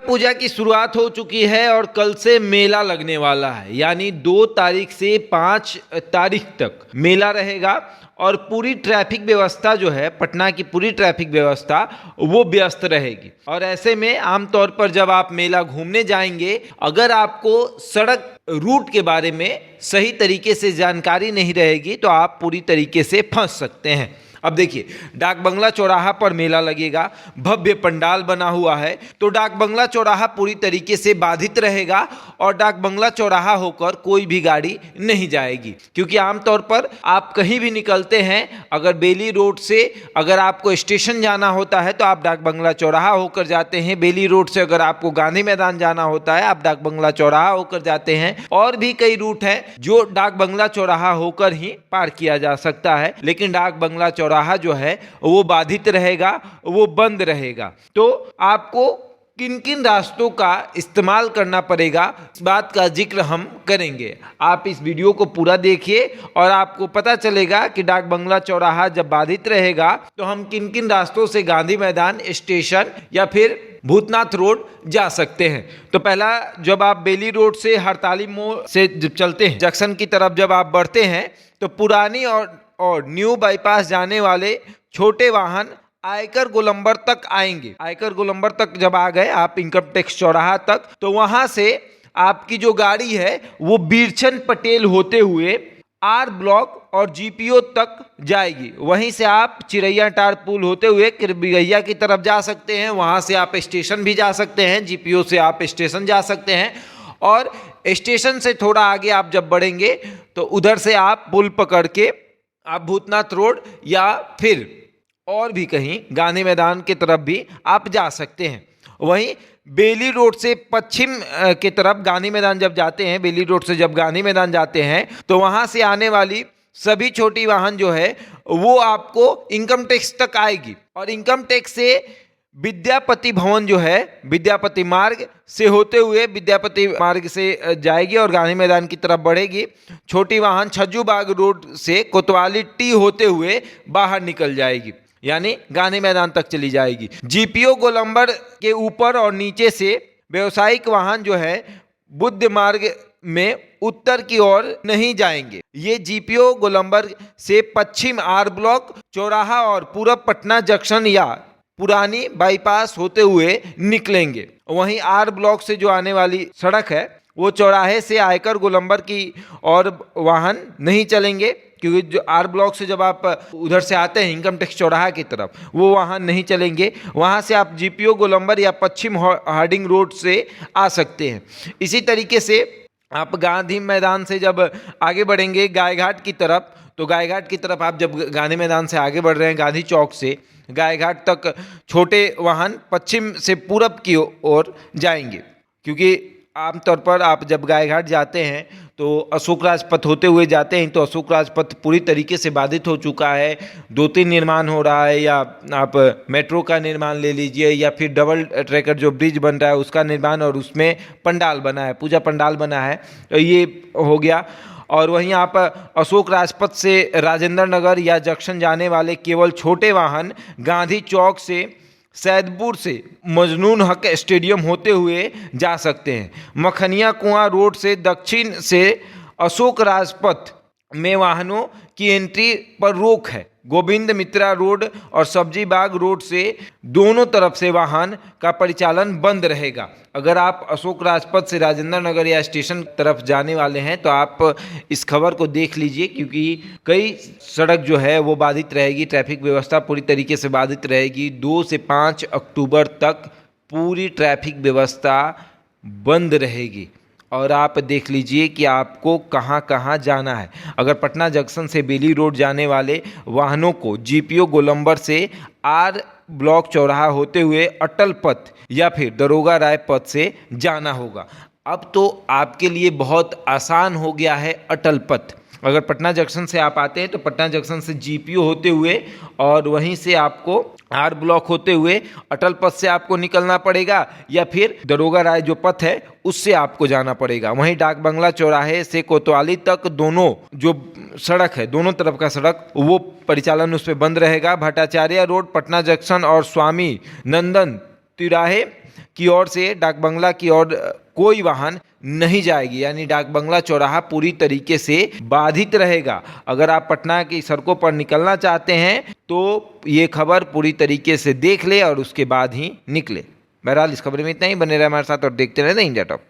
पूजा की शुरुआत हो चुकी है और कल से मेला लगने वाला है, यानी 2 तारीख से 5 तारीख तक मेला रहेगा और पूरी ट्रैफिक व्यवस्था जो है, पटना की पूरी ट्रैफिक व्यवस्था वो व्यस्त रहेगी। और ऐसे में आमतौर पर जब आप मेला घूमने जाएंगे, अगर आपको सड़क रूट के बारे में सही तरीके से जानकारी नहीं रहेगी तो आप पूरी तरीके से फंस सकते हैं। अब देखिए, डाक बंगला चौराहा पर मेला लगेगा, भव्य पंडाल बना हुआ है, तो डाक बंगला चौराहा पूरी तरीके से बाधित रहेगा और डाक बंगला चौराहा होकर कोई भी गाड़ी नहीं जाएगी। क्योंकि आमतौर पर आप कहीं भी निकलते हैं, अगर बेली रोड से अगर आपको स्टेशन जाना होता है तो आप डाक बंगला चौराहा होकर जाते हैं, बेली रोड से अगर आपको गांधी मैदान जाना होता है आप डाक बंगला चौराहा होकर जाते हैं, और भी कई रूट हैं जो डाक बंगला चौराहा होकर ही पार किया जा सकता है। लेकिन डाक बंगला चौराहा जो है वो बाधित रहेगा, वो बंद रहेगा। तो आपको किन किन रास्तों का इस्तेमाल करना पड़ेगा, इस बात का जिक्र हम करेंगे। आप इस वीडियो को पूरा देखिए और आपको पता चलेगा कि डाक बंगला चौराहा जब बाधित रहेगा तो हम किन किन रास्तों से गांधी मैदान स्टेशन या फिर भूतनाथ रोड जा सकते हैं। तो पहला, जब आप बेली रोड से हड़ताली मोड़ से चलते हैं, जंक्शन की तरफ जब आप बढ़ते हैं तो पुरानी और न्यू बाईपास जाने वाले छोटे वाहन आयकर गोलंबर तक आएंगे। आयकर गोलंबर तक जब आ गए आप इनकम टैक्स चौराहा तक, तो वहां से आपकी जो गाड़ी है वो बीरचंद पटेल होते हुए आर ब्लॉक और जीपीओ तक जाएगी। वहीं से आप चिरैया टार पुल होते हुए किरबिगैया की तरफ जा सकते हैं, वहां से आप स्टेशन भी जा सकते हैं, जीपीओ से आप स्टेशन जा सकते हैं, और स्टेशन से थोड़ा आगे आप जब बढ़ेंगे तो उधर से आप पुल पकड़ के आप भूतनाथ रोड या फिर और भी कहीं गांधी मैदान की तरफ भी आप जा सकते हैं। वहीं बेली रोड से पश्चिम की तरफ गांधी मैदान जब जाते हैं, बेली रोड से जब गांधी मैदान जाते हैं तो वहां से आने वाली सभी छोटी वाहन जो है वो आपको इनकम टैक्स तक आएगी, और इनकम टैक्स से विद्यापति भवन जो है विद्यापति मार्ग से होते हुए विद्यापति मार्ग से जाएगी और गांधी मैदान की तरफ बढ़ेगी। छोटी वाहन छज्जू बाग रोड से कोतवाली टी होते हुए बाहर निकल जाएगी, यानी गांधी मैदान तक चली जाएगी। जीपीओ गोलंबर के ऊपर और नीचे से व्यवसायिक वाहन जो है बुद्ध मार्ग में उत्तर की ओर नहीं जाएंगे। ये जीपीओ गोलंबर से पश्चिम आर ब्लॉक चौराहा और पूरब पटना जंक्शन या पुरानी बाईपास होते हुए निकलेंगे। वहीं आर ब्लॉक से जो आने वाली सड़क है वो चौराहे से आयकर गोलंबर की और वाहन नहीं चलेंगे, क्योंकि जो आर ब्लॉक से जब आप उधर से आते हैं इनकम टैक्स चौराहा की तरफ वो वाहन नहीं चलेंगे। वहां से आप जीपीओ गोलंबर या पश्चिम हार्डिंग रोड से आ सकते हैं। इसी तरीके से आप गांधी मैदान से जब आगे बढ़ेंगे गायघाट की तरफ, तो गायघाट की तरफ आप जब गांधी मैदान से आगे बढ़ रहे हैं गांधी चौक से गायघाट तक छोटे वाहन पश्चिम से पूरब की ओर जाएंगे। क्योंकि आमतौर पर आप जब गायघाट जाते हैं तो अशोक राजपथ होते हुए जाते हैं, तो अशोक राजपथ पूरी तरीके से बाधित हो चुका है। 2-3 निर्माण हो रहा है, या आप मेट्रो का निर्माण ले लीजिए या फिर डबल ट्रैकर जो ब्रिज बन रहा है उसका निर्माण, और उसमें पंडाल बना है, पूजा पंडाल बना है, तो ये हो गया। और वहीं आप अशोक राजपथ से राजेंद्र नगर या जंक्शन जाने वाले केवल छोटे वाहन गांधी चौक से सैदपुर से मजनून हक स्टेडियम होते हुए जा सकते हैं। मखनिया कुआं रोड से दक्षिण से अशोक राजपथ में वाहनों की एंट्री पर रोक है। गोविंद मित्रा रोड और सब्जी बाग रोड से दोनों तरफ से वाहन का परिचालन बंद रहेगा। अगर आप अशोक राजपथ से राजेंद्र नगर या स्टेशन तरफ जाने वाले हैं तो आप इस खबर को देख लीजिए, क्योंकि कई सड़क जो है वो बाधित रहेगी, ट्रैफिक व्यवस्था पूरी तरीके से बाधित रहेगी। 2 से 5 अक्टूबर तक पूरी ट्रैफिक व्यवस्था बंद रहेगी, और आप देख लीजिए कि आपको कहां कहां जाना है। अगर पटना जंक्शन से बेली रोड जाने वाले वाहनों को जीपीओ गोलंबर से आर ब्लॉक चौराहा होते हुए अटल पथ या फिर दरोगा राय पथ से जाना होगा। अब तो आपके लिए बहुत आसान हो गया है अटल पथ। अगर पटना जंक्शन से आप आते हैं तो पटना जंक्शन से जीपीओ होते हुए और वहीं से आपको आर ब्लॉक होते हुए अटल पथ से आपको निकलना पड़ेगा, या फिर दरोगा राय जो पथ है उससे आपको जाना पड़ेगा। वहीं डाक बंगला चौराहे से कोतवाली तक दोनों जो सड़क है, दोनों तरफ का सड़क, वो परिचालन उस पर बंद रहेगा। भट्टाचार्य रोड, पटना जंक्शन और स्वामी नंदन तिराहे की ओर से डाक बंगला की ओर कोई वाहन नहीं जाएगी, यानी डाक बंगला चौराहा पूरी तरीके से बाधित रहेगा। अगर आप पटना की सड़कों पर निकलना चाहते हैं तो ये खबर पूरी तरीके से देख ले और उसके बाद ही निकले। बहरहाल इस खबर में इतना ही। बने रहे हमारे साथ और देखते रहे इंडिया टॉप।